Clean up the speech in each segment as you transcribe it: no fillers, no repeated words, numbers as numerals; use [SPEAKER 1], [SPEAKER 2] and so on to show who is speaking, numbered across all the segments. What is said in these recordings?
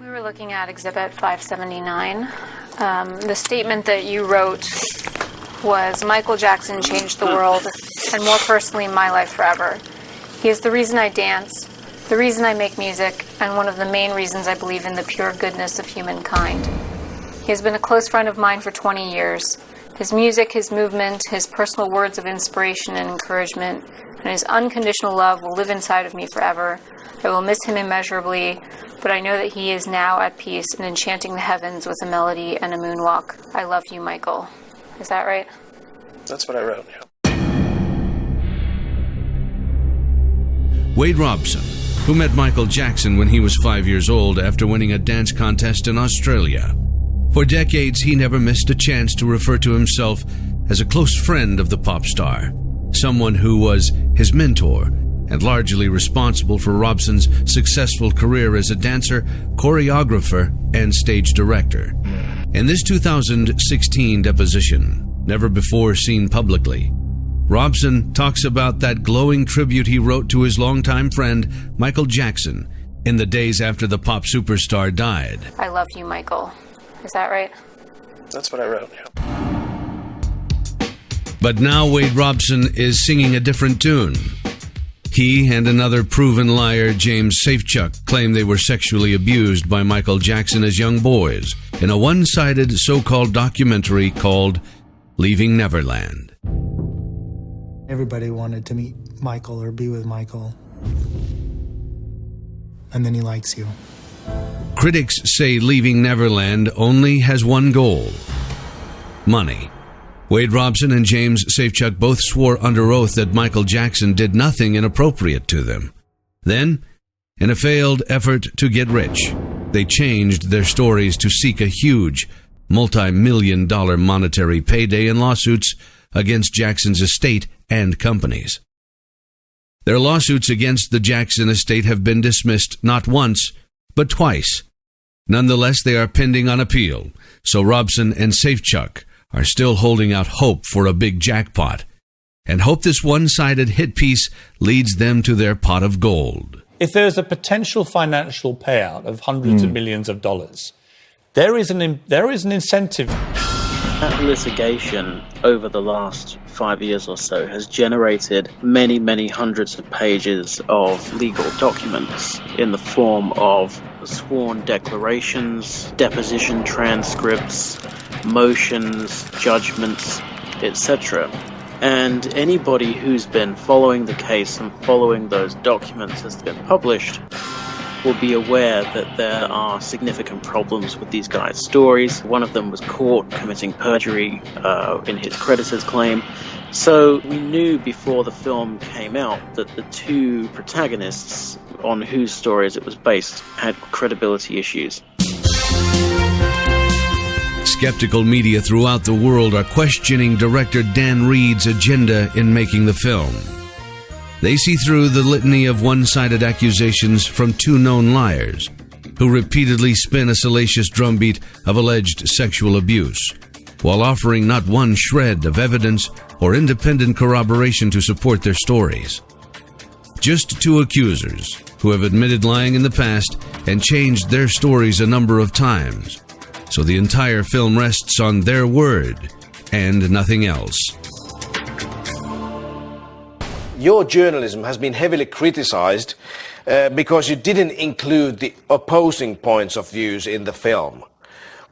[SPEAKER 1] We were looking at Exhibit 579. The statement that you wrote was, Michael Jackson changed the world, and more personally, my life forever. He is the reason I dance, the reason I make music, and one of the main reasons I believe in the pure goodness of humankind. He has been a close friend of mine for 20 years. His music, his movement, his personal words of inspiration and encouragement, and his unconditional love will live inside of me forever. I will miss him immeasurably, but I know that he is now at peace and enchanting the heavens with a melody and a moonwalk. I love you, Michael. Is that right?
[SPEAKER 2] That's what I wrote, yeah.
[SPEAKER 3] Wade Robson, who met Michael Jackson when he was 5 years old after winning a dance contest in Australia. For decades, he never missed a chance to refer to himself as a close friend of the pop star, someone who was his mentor and largely responsible for Robson's successful career as a dancer, choreographer, and stage director. In this 2016 deposition, never before seen publicly, Robson talks about that glowing tribute he wrote to his longtime friend, Michael Jackson, in the days after the pop superstar died.
[SPEAKER 1] I love you, Michael. Is that right?
[SPEAKER 2] That's what I wrote, yeah.
[SPEAKER 3] But now Wade Robson is singing a different tune. He and another proven liar, James Safechuck, claim they were sexually abused by Michael Jackson as young boys in a one-sided so-called documentary called Leaving Neverland.
[SPEAKER 4] Everybody wanted to meet Michael or be with Michael. And then he likes you.
[SPEAKER 3] Critics say Leaving Neverland only has one goal: money. Wade Robson and James Safechuck both swore under oath that Michael Jackson did nothing inappropriate to them. Then, in a failed effort to get rich, they changed their stories to seek a huge, multi-million-dollar monetary payday in lawsuits against Jackson's estate and companies. Their lawsuits against the Jackson estate have been dismissed not once, but twice. Nonetheless, they are pending on appeal, so Robson and Safechuck are still holding out hope for a big jackpot, and hope this one-sided hit piece leads them to their pot of gold.
[SPEAKER 5] If there's a potential financial payout of hundreds of millions of dollars, there is an incentive.
[SPEAKER 6] That litigation over the last 5 years or so has generated many, many hundreds of pages of legal documents in the form of sworn declarations, deposition transcripts, motions, judgments, etc. And anybody who's been following the case and following those documents as they've been published will be aware that there are significant problems with these guys' stories. One of them was caught committing perjury in his creditor's claim. So we knew before the film came out that the two protagonists on whose stories it was based had credibility issues.
[SPEAKER 3] Skeptical media throughout the world are questioning director Dan Reed's agenda in making the film. They see through the litany of one-sided accusations from two known liars who repeatedly spin a salacious drumbeat of alleged sexual abuse, while offering not one shred of evidence or independent corroboration to support their stories. Just two accusers who have admitted lying in the past and changed their stories a number of times, so the entire film rests on their word and nothing else.
[SPEAKER 7] Your journalism has been heavily criticized because you didn't include the opposing points of views in the film.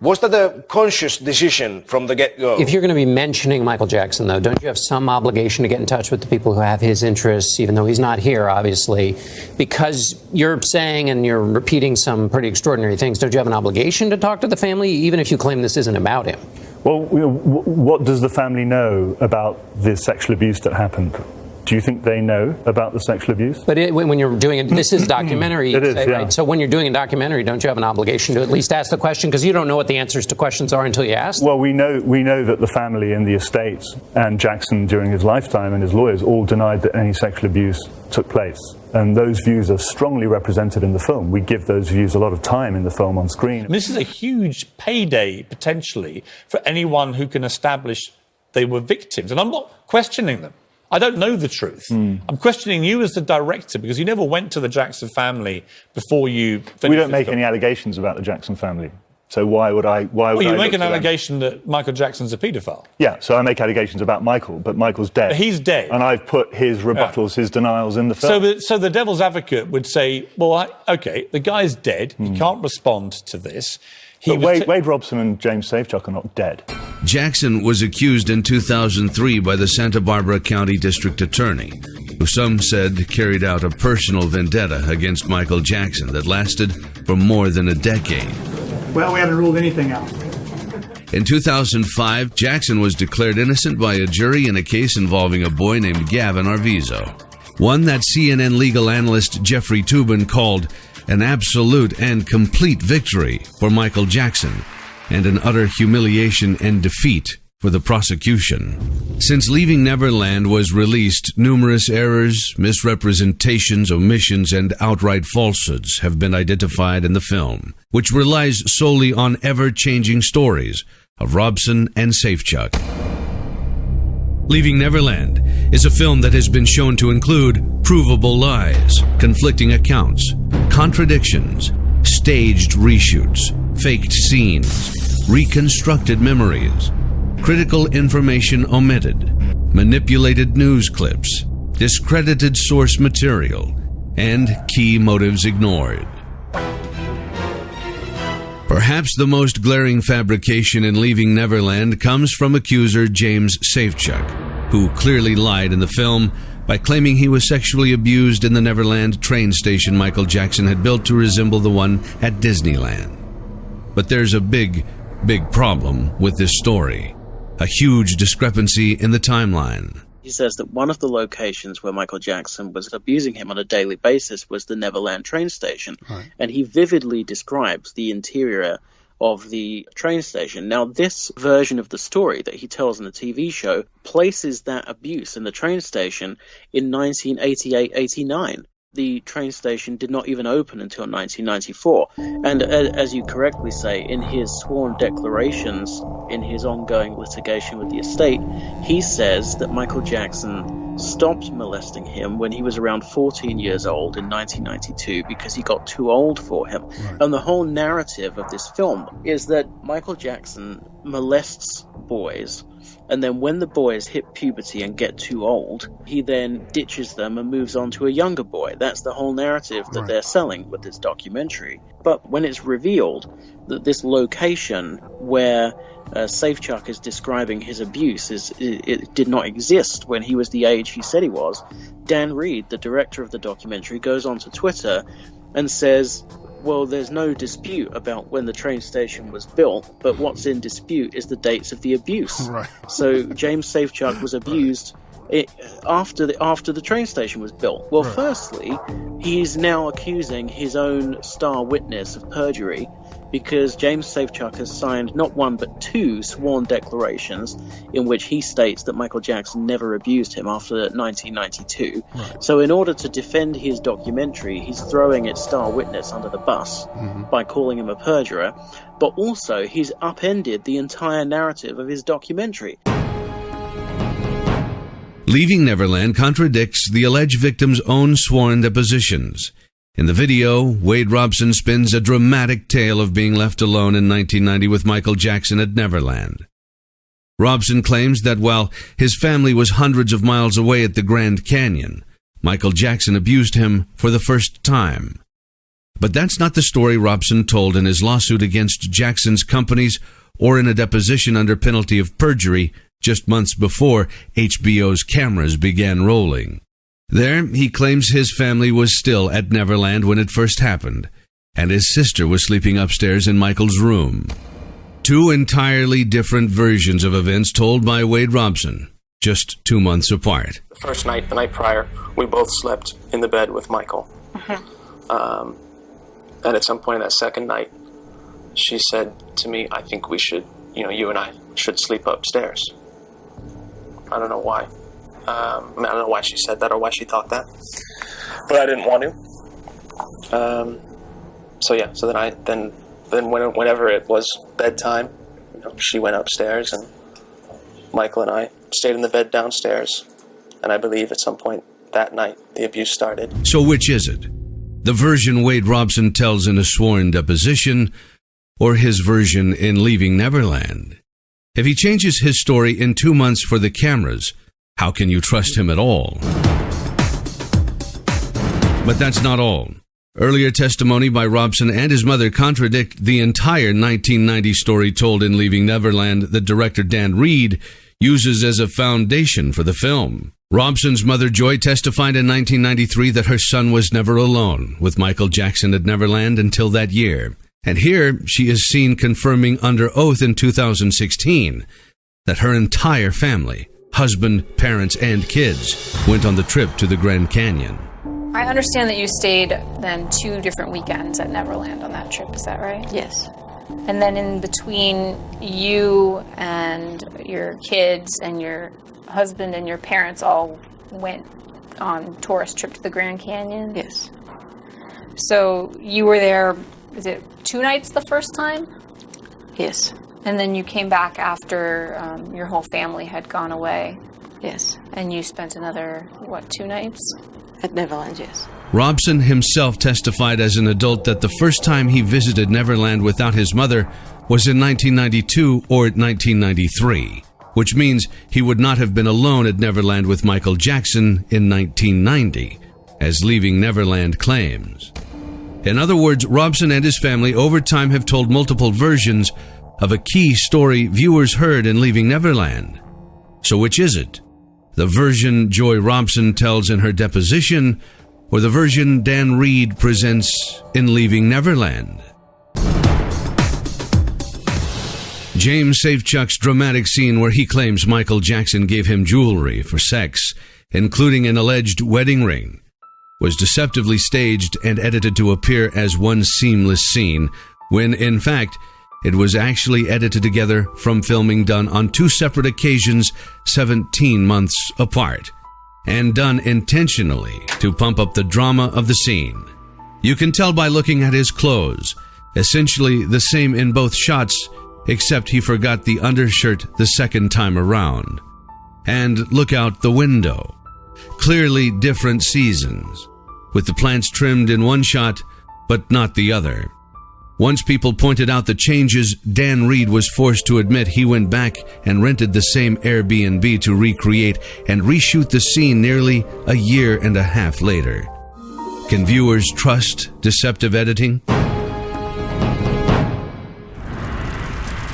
[SPEAKER 7] Was that a conscious decision from the get-go?
[SPEAKER 8] If you're going to be mentioning Michael Jackson, though, don't you have some obligation to get in touch with the people who have his interests, even though he's not here, obviously? Because you're saying and you're repeating some pretty extraordinary things, don't you have an obligation to talk to the family, even if you claim this isn't about him?
[SPEAKER 9] Well, what does the family know about the sexual abuse that happened? Do you think they know about the sexual abuse? But
[SPEAKER 8] when you're doing it, this is a documentary.
[SPEAKER 9] It is,
[SPEAKER 8] say,
[SPEAKER 9] yeah.
[SPEAKER 8] Right? So when you're doing a documentary, don't you have an obligation to at least ask the question? Because you don't know what the answers to questions are until you ask.
[SPEAKER 9] Well, we know that the family and the estate and Jackson during his lifetime and his lawyers all denied that any sexual abuse took place. And those views are strongly represented in the film. We give those views a lot of time in the film on screen.
[SPEAKER 5] This is a huge payday, potentially, for anyone who can establish they were victims. And I'm not questioning them. I don't know the truth. I'm questioning you as the director because you never went to the Jackson family before you finished.
[SPEAKER 9] We don't make any allegations about the Jackson family. So why would I?
[SPEAKER 5] Well, you make an allegation that Michael Jackson's a paedophile.
[SPEAKER 9] Yeah, so I make allegations about Michael, but Michael's dead.
[SPEAKER 5] But he's dead.
[SPEAKER 9] And I've put his rebuttals, his denials in the film.
[SPEAKER 5] So the devil's advocate would say, well, OK, the guy's dead. He can't respond to this.
[SPEAKER 9] Wade Robson and James Safechuck are not dead.
[SPEAKER 3] Jackson was accused in 2003 by the Santa Barbara County District Attorney, who some said carried out a personal vendetta against Michael Jackson that lasted for more than a decade.
[SPEAKER 10] Well, we haven't ruled anything out.
[SPEAKER 3] In 2005, Jackson was declared innocent by a jury in a case involving a boy named Gavin Arvizo, one that CNN legal analyst Jeffrey Toobin called an absolute and complete victory for Michael Jackson and an utter humiliation and defeat for the prosecution. Since Leaving Neverland was released, numerous errors, misrepresentations, omissions, and outright falsehoods have been identified in the film, which relies solely on ever-changing stories of Robson and Safechuck. Leaving Neverland is a film that has been shown to include provable lies, conflicting accounts, contradictions, staged reshoots, faked scenes, reconstructed memories, critical information omitted, manipulated news clips, discredited source material, and key motives ignored. Perhaps the most glaring fabrication in Leaving Neverland comes from accuser James Safechuck, who clearly lied in the film by claiming he was sexually abused in the Neverland train station Michael Jackson had built to resemble the one at Disneyland. But there's a big problem with this story. A huge discrepancy in the timeline.
[SPEAKER 6] He says that one of the locations where Michael Jackson was abusing him on a daily basis was the Neverland train station. Right. And he vividly describes the interior of the train station. Now, this version of the story that he tells in the TV show places that abuse in the train station in 1988-89. The train station did not even open until 1994. And as you correctly say, in his sworn declarations in his ongoing litigation with the estate, he says that Michael Jackson stopped molesting him when he was around 14 years old in 1992 because he got too old for him. Right. And the whole narrative of this film is that Michael Jackson molests boys, and then when the boys hit puberty and get too old, he then ditches them and moves on to a younger boy. That's the whole narrative that they're selling with this documentary. But when it's revealed that this location where Safechuck is describing his abuse it did not exist when he was the age he said he was, Dan Reed, the director of the documentary, goes onto Twitter and says, well, there's no dispute about when the train station was built, but what's in dispute is the dates of the abuse. Right. So James Safechuck was abused after the train station was built. Well, firstly, he's now accusing his own star witness of perjury because James Safechuck has signed not one but two sworn declarations in which he states that Michael Jackson never abused him after 1992. Right. So in order to defend his documentary, he's throwing its star witness under the bus by calling him a perjurer, but also he's upended the entire narrative of his documentary.
[SPEAKER 3] Leaving Neverland contradicts the alleged victim's own sworn depositions. In the video, Wade Robson spins a dramatic tale of being left alone in 1990 with Michael Jackson at Neverland. Robson claims that while his family was hundreds of miles away at the Grand Canyon, Michael Jackson abused him for the first time. But that's not the story Robson told in his lawsuit against Jackson's companies or in a deposition under penalty of perjury just months before HBO's cameras began rolling. There, he claims his family was still at Neverland when it first happened, and his sister was sleeping upstairs in Michael's room. Two entirely different versions of events told by Wade Robson, just 2 months apart.
[SPEAKER 2] The first night, the night prior, we both slept in the bed with Michael. And at some point in that second night, she said to me, I think we should, you and I should sleep upstairs. I don't know why. I don't know why she said that or why she thought that, but I didn't want to. So whenever it was bedtime, she went upstairs and Michael and I stayed in the bed downstairs And I believe at some point that night the abuse started.
[SPEAKER 3] So which is it? The version Wade Robson tells in a sworn deposition, or his version in Leaving Neverland? If he changes his story in 2 months for the cameras, how can you trust him at all? But that's not all. Earlier testimony by Robson and his mother contradict the entire 1990 story told in Leaving Neverland that director Dan Reed uses as a foundation for the film. Robson's mother, Joy, testified in 1993 that her son was never alone with Michael Jackson at Neverland until that year. And here she is seen confirming under oath in 2016 that her entire family, husband, parents, and kids, went on the trip to the Grand Canyon.
[SPEAKER 1] I understand that you stayed then 2 different weekends at Neverland on that trip, is that right?
[SPEAKER 11] Yes.
[SPEAKER 1] And then in between you and your kids and your husband and your parents all went on tourist trip to the Grand Canyon?
[SPEAKER 11] Yes.
[SPEAKER 1] So you were there, is it 2 nights the first time?
[SPEAKER 11] Yes.
[SPEAKER 1] And then you came back after your whole family had gone away?
[SPEAKER 11] Yes.
[SPEAKER 1] And you spent another, 2 nights?
[SPEAKER 11] At Neverland, yes.
[SPEAKER 3] Robson himself testified as an adult that the first time he visited Neverland without his mother was in 1992 or 1993, which means he would not have been alone at Neverland with Michael Jackson in 1990, as Leaving Neverland claims. In other words, Robson and his family over time have told multiple versions of a key story viewers heard in Leaving Neverland. So which is it? The version Joy Robson tells in her deposition, or the version Dan Reed presents in Leaving Neverland? James Safechuck's dramatic scene where he claims Michael Jackson gave him jewelry for sex, including an alleged wedding ring, was deceptively staged and edited to appear as one seamless scene, when in fact it was actually edited together from filming done on 2 separate occasions 17 months apart, and done intentionally to pump up the drama of the scene. You can tell by looking at his clothes, essentially the same in both shots, except he forgot the undershirt the second time around. And look out the window. Clearly different seasons, with the plants trimmed in one shot, but not the other. Once people pointed out the changes, Dan Reed was forced to admit he went back and rented the same Airbnb to recreate and reshoot the scene nearly a year and a half later. Can viewers trust deceptive editing?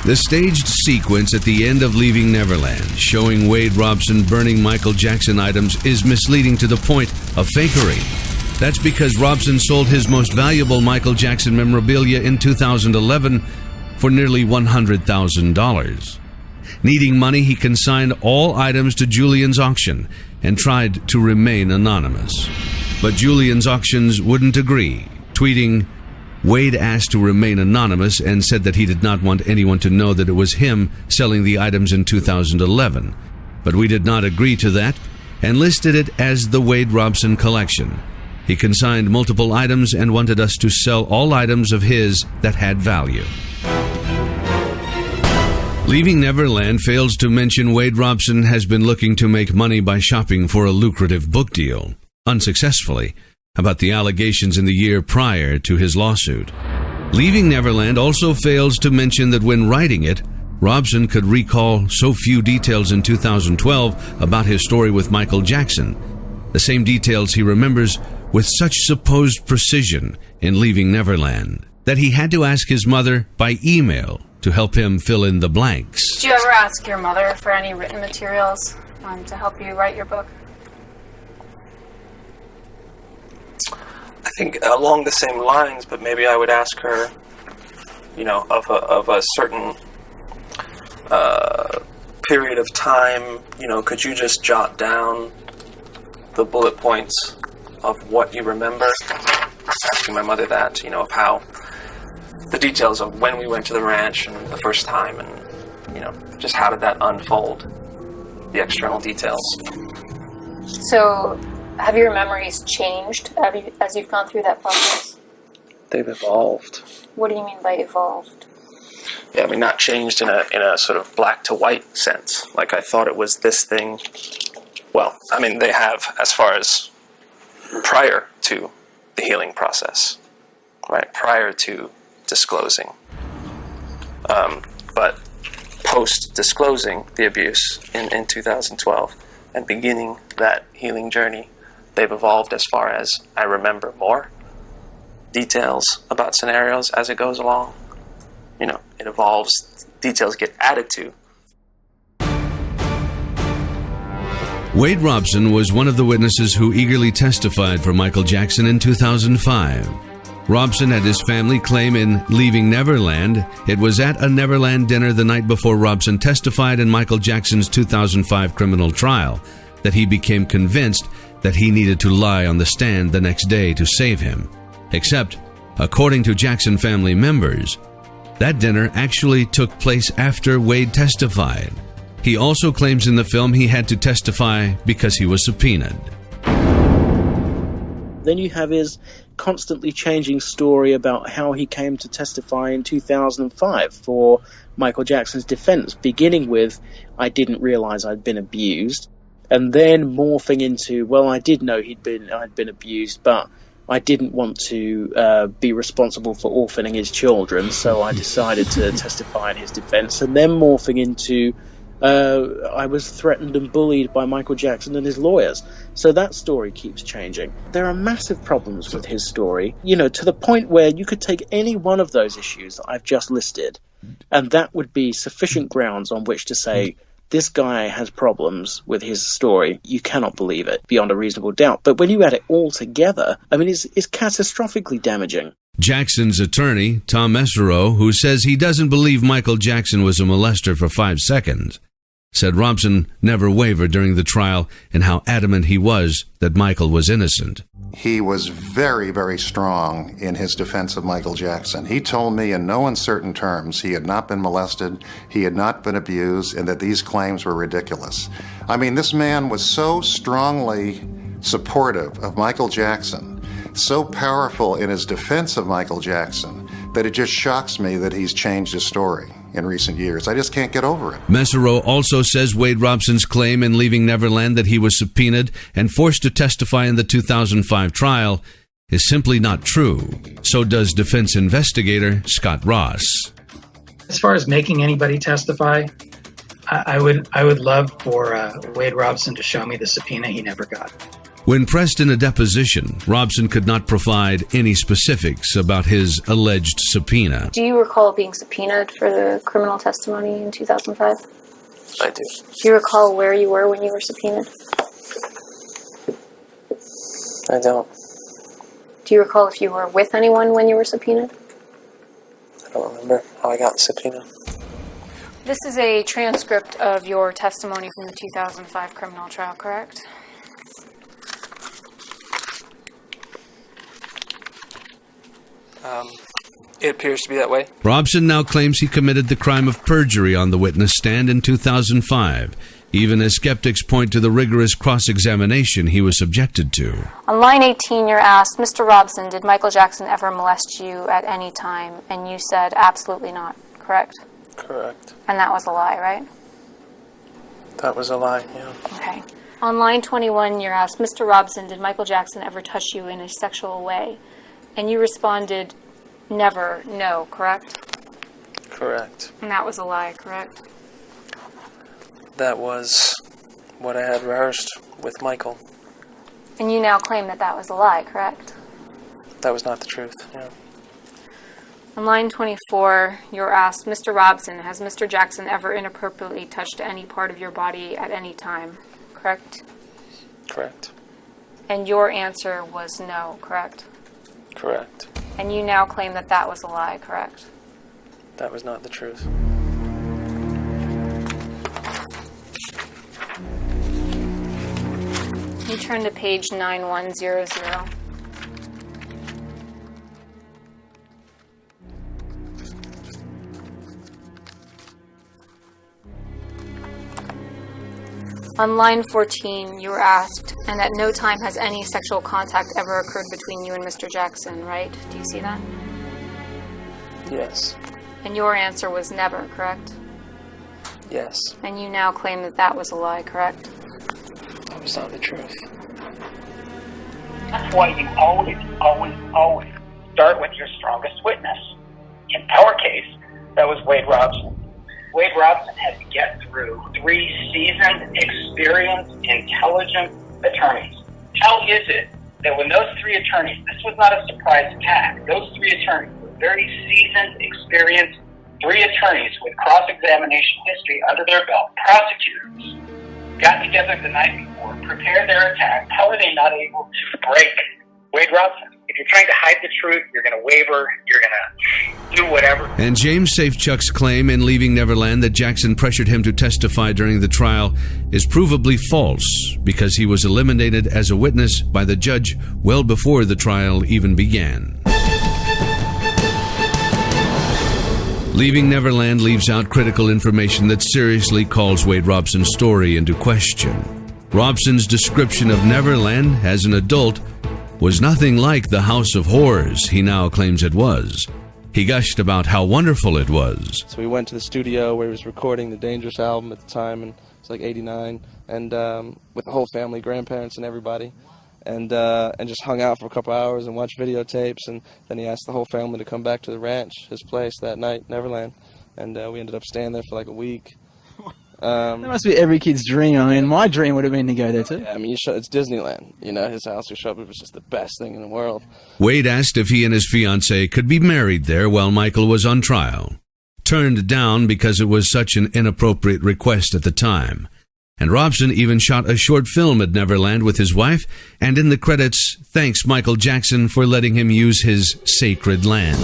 [SPEAKER 3] The staged sequence at the end of Leaving Neverland, showing Wade Robson burning Michael Jackson items, is misleading to the point of fakery. That's because Robson sold his most valuable Michael Jackson memorabilia in 2011 for nearly $100,000. Needing money, he consigned all items to Julian's auction and tried to remain anonymous. But Julian's auctions wouldn't agree, tweeting, Wade asked to remain anonymous and said that he did not want anyone to know that it was him selling the items in 2011. But we did not agree to that and listed it as the Wade Robson collection. He consigned multiple items and wanted us to sell all items of his that had value. Leaving Neverland fails to mention Wade Robson has been looking to make money by shopping for a lucrative book deal, unsuccessfully, about the allegations in the year prior to his lawsuit. Leaving Neverland also fails to mention that when writing it, Robson could recall so few details in 2012 about his story with Michael Jackson, the same details he remembers with such supposed precision in Leaving Neverland, that he had to ask his mother by email to help him fill in the blanks.
[SPEAKER 1] Did you ever ask your mother for any written materials to help you write your book?
[SPEAKER 2] I think along the same lines, but maybe I would ask her, of a certain period of time, could you just jot down the bullet points of what you remember? Asking my mother that, of how the details of when we went to the ranch and the first time, and just how did that unfold, the external details.
[SPEAKER 1] So, have your memories changed as you've gone through that process?
[SPEAKER 2] They've evolved.
[SPEAKER 1] What do you mean by evolved?
[SPEAKER 2] Yeah, not changed in a sort of black to white sense. Like I thought it was this thing Well, I mean, they have as far as prior to the healing process, right? Prior to disclosing. But post-disclosing the abuse in 2012 and beginning that healing journey, they've evolved as far as I remember more details about scenarios as it goes along. You know, it evolves, details get added to.
[SPEAKER 3] Wade Robson was one of the witnesses who eagerly testified for Michael Jackson in 2005. Robson had his family claim in Leaving Neverland it was at a Neverland dinner the night before Robson testified in Michael Jackson's 2005 criminal trial that he became convinced that he needed to lie on the stand the next day to save him. Except, according to Jackson family members, that dinner actually took place after Wade testified. He also claims in the film he had to testify because he was subpoenaed.
[SPEAKER 6] Then you have his constantly changing story about how he came to testify in 2005 for Michael Jackson's defense, beginning with, I didn't realize I'd been abused, and then morphing into, well, I did know I'd been abused, but I didn't want to be responsible for orphaning his children, so I decided to testify in his defense, and then morphing into, I was threatened and bullied by Michael Jackson and his lawyers. So that story keeps changing. There are massive problems with his story, you know, to the point where you could take any one of those issues that I've just listed, and that would be sufficient grounds on which to say, this guy has problems with his story. You cannot believe it beyond a reasonable doubt. But when you add it all together, I mean, it's catastrophically damaging.
[SPEAKER 3] Jackson's attorney, Tom Mesereau, who says he doesn't believe Michael Jackson was a molester for 5 seconds, said Robson never wavered during the trial and how adamant he was that Michael was innocent.
[SPEAKER 12] He was very, very strong in his defense of Michael Jackson. He told me in no uncertain terms he had not been molested, he had not been abused, and that these claims were ridiculous. I mean, this man was so strongly supportive of Michael Jackson, so powerful in his defense of Michael Jackson, that it just shocks me that he's changed his story in recent years. I just can't get over it.
[SPEAKER 3] Mesereau also says Wade Robson's claim in Leaving Neverland that he was subpoenaed and forced to testify in the 2005 trial is simply not true. So does defense investigator Scott Ross.
[SPEAKER 10] As far as making anybody testify, I would love for Wade Robson to show me the subpoena he never got.
[SPEAKER 3] When pressed in a deposition, Robson could not provide any specifics about his alleged subpoena.
[SPEAKER 1] Do you recall being subpoenaed for the criminal testimony in 2005?
[SPEAKER 2] I do.
[SPEAKER 1] Do you recall where you were when you were subpoenaed?
[SPEAKER 2] I don't.
[SPEAKER 1] Do you recall if you were with anyone when you were subpoenaed?
[SPEAKER 2] I don't remember how I got the subpoena.
[SPEAKER 1] This is a transcript of your testimony from the 2005 criminal trial, correct?
[SPEAKER 2] It appears to be that way.
[SPEAKER 3] Robson now claims he committed the crime of perjury on the witness stand in 2005, even as skeptics point to the rigorous cross-examination he was subjected to.
[SPEAKER 1] On line 18, you're asked, Mr. Robson, did Michael Jackson ever molest you at any time? And you said, absolutely not, correct?
[SPEAKER 2] Correct.
[SPEAKER 1] And that was a lie, right?
[SPEAKER 2] That was a lie, yeah.
[SPEAKER 1] Okay. On line 21, you're asked, Mr. Robson, did Michael Jackson ever touch you in a sexual way? And you responded, never, no, correct?
[SPEAKER 2] Correct.
[SPEAKER 1] And that was a lie, correct?
[SPEAKER 2] That was what I had rehearsed with Michael.
[SPEAKER 1] And you now claim that that was a lie, correct?
[SPEAKER 2] That was not the truth, yeah.
[SPEAKER 1] On line 24, you're asked, Mr. Robson, has Mr. Jackson ever inappropriately touched any part of your body at any time, correct?
[SPEAKER 2] Correct.
[SPEAKER 1] And your answer was no, correct?
[SPEAKER 2] Correct.
[SPEAKER 1] And you now claim that that was a lie, correct?
[SPEAKER 2] That was not the truth.
[SPEAKER 1] You turn to page 9100. On line 14, you were asked, and at no time has any sexual contact ever occurred between you and Mr. Jackson, right? Do you see that?
[SPEAKER 2] Yes.
[SPEAKER 1] And your answer was never, correct?
[SPEAKER 2] Yes.
[SPEAKER 1] And you now claim that that was a lie, correct?
[SPEAKER 2] was not the truth.
[SPEAKER 13] That's why you always start with your strongest witness. In our case, that was Wade Robson. Wade Robson had to get through 3 seasoned, experienced, intelligent attorneys. How is it that when those 3 attorneys, this was not a surprise attack, those 3 attorneys were very seasoned, experienced, 3 attorneys with cross-examination history under their belt, prosecutors, got together the night before, prepared their attack. How are they not able to break Wade Robson? If you're trying to hide the truth, you're going to waver, you're going to do whatever.
[SPEAKER 3] And James Safechuck's claim in Leaving Neverland that Jackson pressured him to testify during the trial is provably false because he was eliminated as a witness by the judge well before the trial even began. Leaving Neverland leaves out critical information that seriously calls Wade Robson's story into question. Robson's description of Neverland as an adult was nothing like the house of horrors he now claims it was. He gushed about how wonderful it was.
[SPEAKER 2] So we went to the studio where he was recording the Dangerous album at the time, and it's like 89, and with the whole family, grandparents and everybody, and just hung out for a couple hours and watched videotapes, and then he asked the whole family to come back to the ranch, his place that night, Neverland, and we ended up staying there for like a week.
[SPEAKER 14] That must be every kid's dream. I mean, my dream would have been to go there too.
[SPEAKER 2] Yeah, I mean, it's Disneyland. You know, his house we showed up, it was just the best thing in the world.
[SPEAKER 3] Wade asked if he and his fiancée could be married there while Michael was on trial. Turned down because it was such an inappropriate request at the time. And Robson even shot a short film at Neverland with his wife, and in the credits, thanks Michael Jackson for letting him use his sacred land.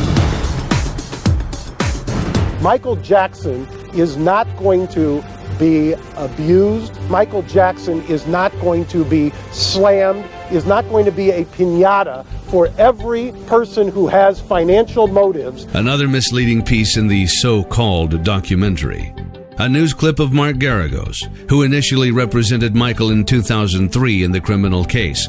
[SPEAKER 15] Michael Jackson is not going to be abused. Michael Jackson is not going to be slammed, is not going to be a piñata for every person who has financial motives.
[SPEAKER 3] Another misleading piece in the so-called documentary. A news clip of Mark Garagos, who initially represented Michael in 2003 in the criminal case,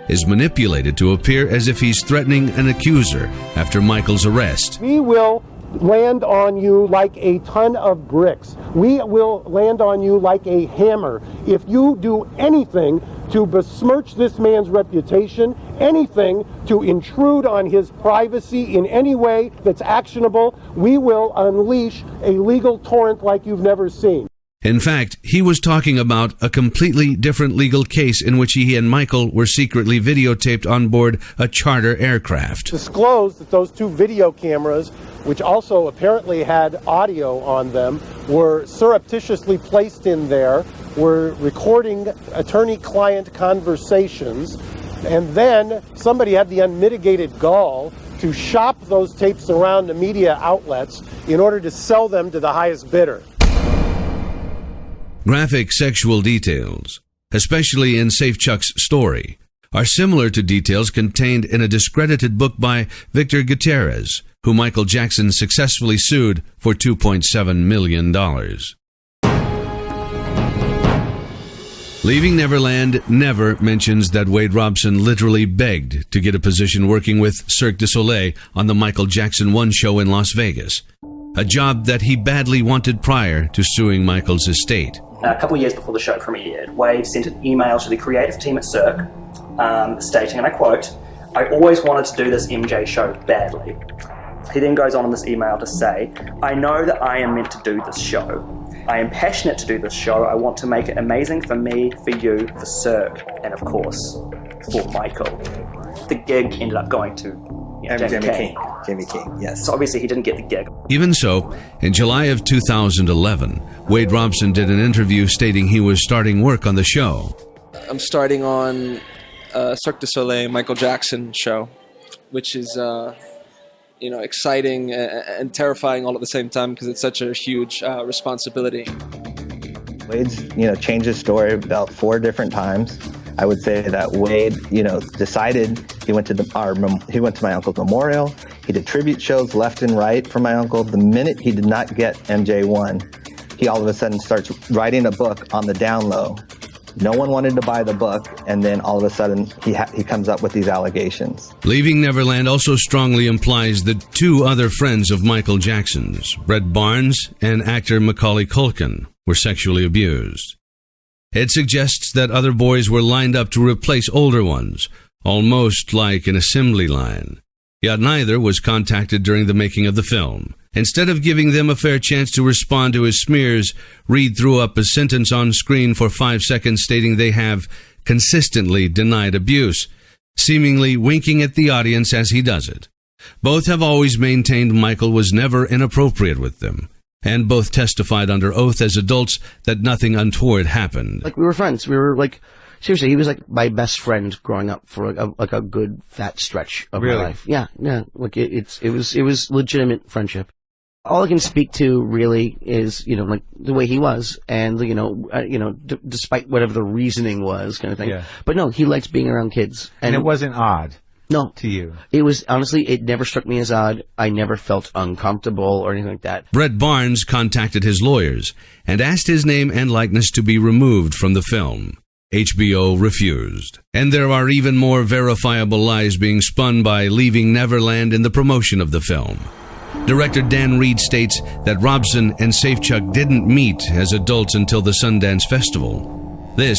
[SPEAKER 3] is manipulated to appear as if he's threatening an accuser after Michael's arrest.
[SPEAKER 15] We will land on you like a ton of bricks. We will land on you like a hammer. If you do anything to besmirch this man's reputation, anything to intrude on his privacy in any way that's actionable, we will unleash a legal torrent like you've never seen.
[SPEAKER 3] In fact, he was talking about a completely different legal case in which he and Michael were secretly videotaped on board a charter aircraft.
[SPEAKER 15] Disclosed that those 2 video cameras, which also apparently had audio on them, were surreptitiously placed in there, were recording attorney-client conversations, and then somebody had the unmitigated gall to shop those tapes around the media outlets in order to sell them to the highest bidder.
[SPEAKER 3] Graphic sexual details, especially in Safechuck's story, are similar to details contained in a discredited book by Victor Gutierrez, who Michael Jackson successfully sued for $2.7 million. Leaving Neverland never mentions that Wade Robson literally begged to get a position working with Cirque du Soleil on the Michael Jackson 1 show in Las Vegas, a job that he badly wanted prior to suing Michael's estate.
[SPEAKER 16] A couple of years before the show premiered, Wade sent an email to the creative team at Cirque stating, and I quote, "I always wanted to do this MJ show badly." He then goes on in this email to say, "I know that I am meant to do this show. I am passionate to do this show. I want to make it amazing for me, for you, for Cirque, and of course, for Michael." The gig ended up going to
[SPEAKER 17] Jimmy King, yes.
[SPEAKER 16] So obviously he didn't get the gig.
[SPEAKER 3] Even so, in July of 2011, Wade Robson did an interview stating he was starting work on the show.
[SPEAKER 2] I'm starting on Cirque du Soleil Michael Jackson show, which is exciting and terrifying all at the same time because it's such a huge responsibility.
[SPEAKER 17] Wade's changed his story about 4 different times. I would say that Wade, decided he went to my uncle's memorial. He did tribute shows left and right for my uncle. The minute he did not get MJ1, he all of a sudden starts writing a book on the down low. No one wanted to buy the book, and then all of a sudden he comes up with these allegations.
[SPEAKER 3] Leaving Neverland also strongly implies that 2 other friends of Michael Jackson's, Brett Barnes and actor Macaulay Culkin, were sexually abused. It suggests that other boys were lined up to replace older ones, almost like an assembly line. Yet neither was contacted during the making of the film. Instead of giving them a fair chance to respond to his smears, Reed threw up a sentence on screen for 5 seconds stating they have consistently denied abuse, seemingly winking at the audience as he does it. Both have always maintained Michael was never inappropriate with them, and both testified under oath as adults that nothing untoward happened.
[SPEAKER 18] Like, we were friends. We were like, seriously, he was like my best friend growing up for a good fat stretch of my life. Yeah. Like it was legitimate friendship. All I can speak to really is, like the way he was, and despite whatever the reasoning was, kind of thing.
[SPEAKER 19] Yeah.
[SPEAKER 18] But no, he liked being around kids,
[SPEAKER 19] And it wasn't odd.
[SPEAKER 18] No.
[SPEAKER 19] To you.
[SPEAKER 18] It was, honestly, it never struck me as odd. I never felt uncomfortable or anything like that.
[SPEAKER 3] Brett Barnes contacted his lawyers and asked his name and likeness to be removed from the film. HBO refused. And there are even more verifiable lies being spun by leaving Neverland in the promotion of the film. Director Dan Reed states that Robson and Safechuck didn't meet as adults until the Sundance Festival. This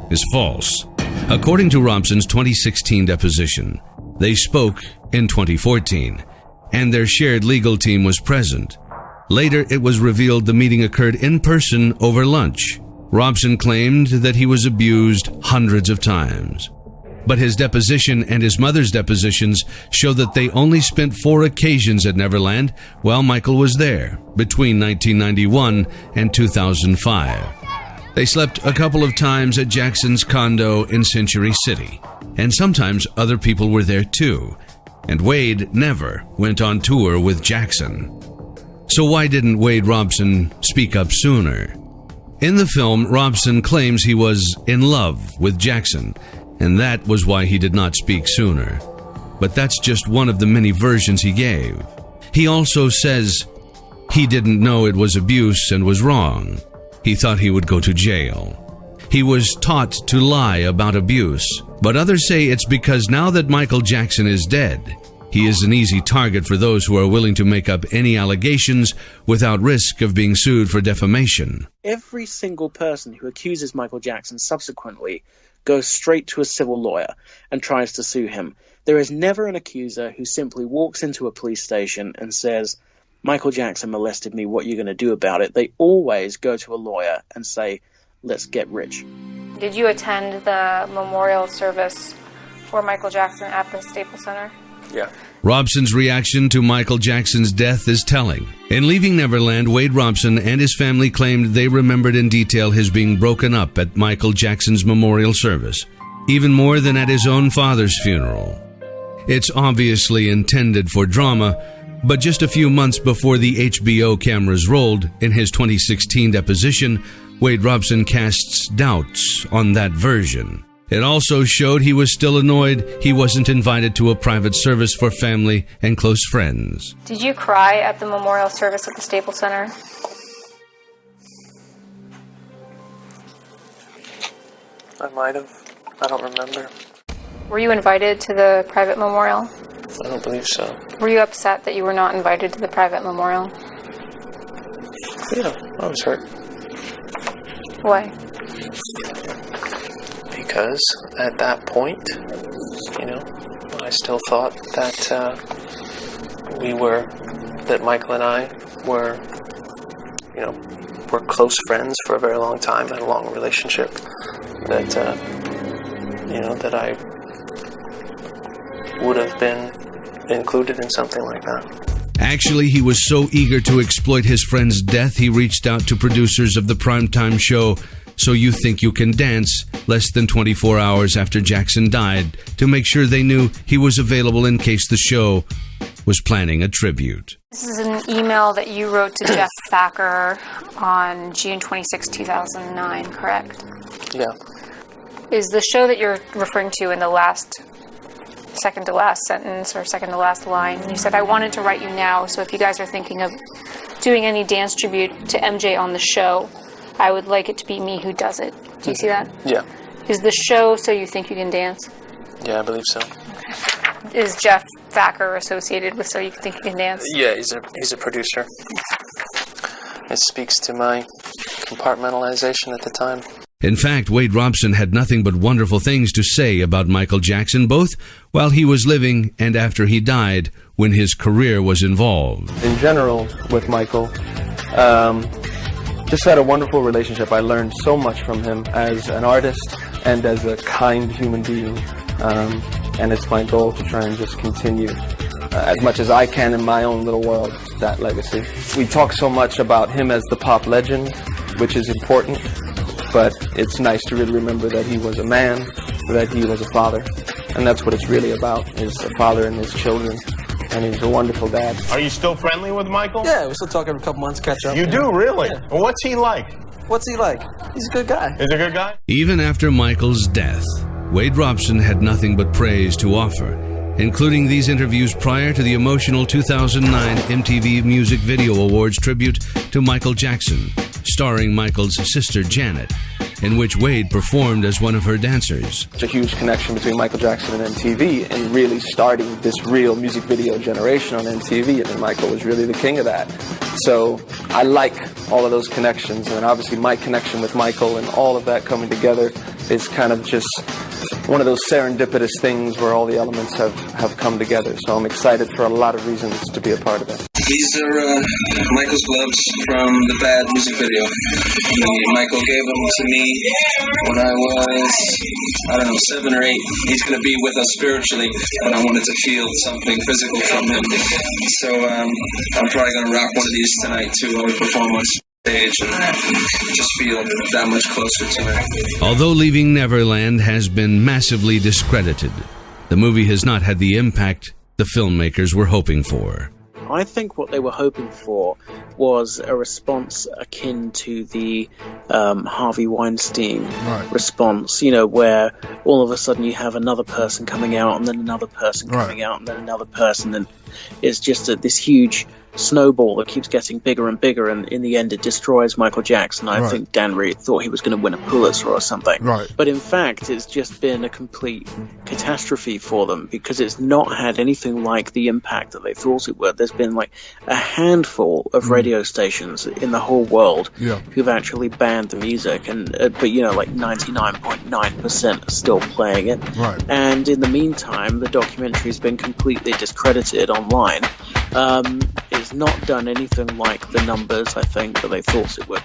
[SPEAKER 3] is false. According to Robson's 2016 deposition, they spoke in 2014, and their shared legal team was present. Later, it was revealed the meeting occurred in person over lunch. Robson claimed that he was abused hundreds of times. But his deposition and his mother's depositions show that they only spent 4 occasions at Neverland while Michael was there, between 1991 and 2005. They slept a couple of times at Jackson's condo in Century City, and sometimes other people were there too, and Wade never went on tour with Jackson. So why didn't Wade Robson speak up sooner? In the film, Robson claims he was in love with Jackson, and that was why he did not speak sooner. But that's just one of the many versions he gave. He also says he didn't know it was abuse and was wrong. He thought he would go to jail. He was taught to lie about abuse, but others say it's because now that Michael Jackson is dead, he is an easy target for those who are willing to make up any allegations without risk of being sued for defamation.
[SPEAKER 6] Every single person who accuses Michael Jackson subsequently goes straight to a civil lawyer and tries to sue him. There is never an accuser who simply walks into a police station and says, Michael Jackson molested me, what are you going to do about it? They always go to a lawyer and say, let's get rich.
[SPEAKER 1] Did you attend the memorial service for Michael Jackson at the Staples Center?
[SPEAKER 2] Yeah.
[SPEAKER 3] Robson's reaction to Michael Jackson's death is telling. In leaving Neverland, Wade Robson and his family claimed they remembered in detail his being broken up at Michael Jackson's memorial service, even more than at his own father's funeral. It's obviously intended for drama, but just a few months before the HBO cameras rolled, in his 2016 deposition, Wade Robson casts doubts on that version. It also showed he was still annoyed he wasn't invited to a private service for family and close friends.
[SPEAKER 1] Did you cry at the memorial service at the Staples Center?
[SPEAKER 2] I might have. I don't remember.
[SPEAKER 1] Were you invited to the private memorial?
[SPEAKER 2] I don't believe so.
[SPEAKER 1] Were you upset that you were not invited to the private memorial?
[SPEAKER 2] Yeah, I was hurt.
[SPEAKER 1] Why?
[SPEAKER 2] Because at that point, I still thought that that Michael and I were close friends for a very long time, had a long relationship, that I would have been included in something like that.
[SPEAKER 3] Actually, he was so eager to exploit his friend's death, he reached out to producers of the primetime show So You Think You Can Dance less than 24 hours after Jackson died to make sure they knew he was available in case the show was planning a tribute.
[SPEAKER 1] This is an email that you wrote to Jeff Thacker on June 26, 2009, correct?
[SPEAKER 2] Yeah.
[SPEAKER 1] Is the show that you're referring to in the last second to last sentence or second to last line? You said, I wanted to write you now, so if you guys are thinking of doing any dance tribute to MJ on the show, I would like it to be me who does it. Do you see that?
[SPEAKER 2] Yeah.
[SPEAKER 1] Is the show So You Think You Can Dance?
[SPEAKER 2] Yeah, I believe so.
[SPEAKER 1] Okay. Is Jeff Thacker associated with So You Think You Can Dance?
[SPEAKER 2] Yeah, he's a producer. It speaks to my compartmentalization at the time.
[SPEAKER 3] In fact, Wade Robson had nothing but wonderful things to say about Michael Jackson, both while he was living and after he died, when his career was involved.
[SPEAKER 2] In general, with Michael, just had a wonderful relationship. I learned so much from him as an artist and as a kind human being. And it's my goal to try and just continue as much as I can in my own little world, that legacy. We talk so much about him as the pop legend, which is important, but it's nice to really remember that he was a man, that he was a father, and that's what it's really about, is a father and his children, and he's a wonderful dad.
[SPEAKER 19] Are you still friendly with Michael?
[SPEAKER 14] Yeah, we still talk every couple months, catch up.
[SPEAKER 19] You do, really?
[SPEAKER 14] Yeah.
[SPEAKER 19] Well, what's he like?
[SPEAKER 14] What's he like? He's a good guy.
[SPEAKER 19] Is he a good guy?
[SPEAKER 3] Even after Michael's death, Wade Robson had nothing but praise to offer, including these interviews prior to the emotional 2009 MTV Music Video Awards tribute to Michael Jackson, starring Michael's sister Janet, in which Wade performed as one of her dancers.
[SPEAKER 2] It's a huge connection between Michael Jackson and MTV and really starting this real music video generation on MTV. I mean, Michael was really the king of that. So I like all of those connections, and obviously my connection with Michael and all of that coming together is kind of just one of those serendipitous things where all the elements have come together. So I'm excited for a lot of reasons to be a part of it.
[SPEAKER 20] These are Michael's gloves from the Bad music video. Michael gave them to me when I was, 7 or 8. He's going to be with us spiritually, and I wanted to feel something physical from him. So I'm probably going to rock one of these tonight too while we perform on stage and just feel that much closer to him.
[SPEAKER 3] Although Leaving Neverland has been massively discredited, the movie has not had the impact the filmmakers were hoping for.
[SPEAKER 6] I think what they were hoping for was a response akin to the Harvey Weinstein response, where all of a sudden you have another person coming out and then another person coming out and then another person, and it's just this huge snowball that keeps getting bigger and bigger, and in the end it destroys Michael Jackson. I think Dan Reed thought he was going to win a Pulitzer or something. But in fact, it's just been a complete catastrophe for them, because it's not had anything like the impact that they thought it would. There's been like a handful of radio stations in the whole world who've actually banned the music, and but like 99.9% are still playing it. And in the meantime, the documentary's been completely discredited online. It's not done anything like the numbers, I think, that they thought it would.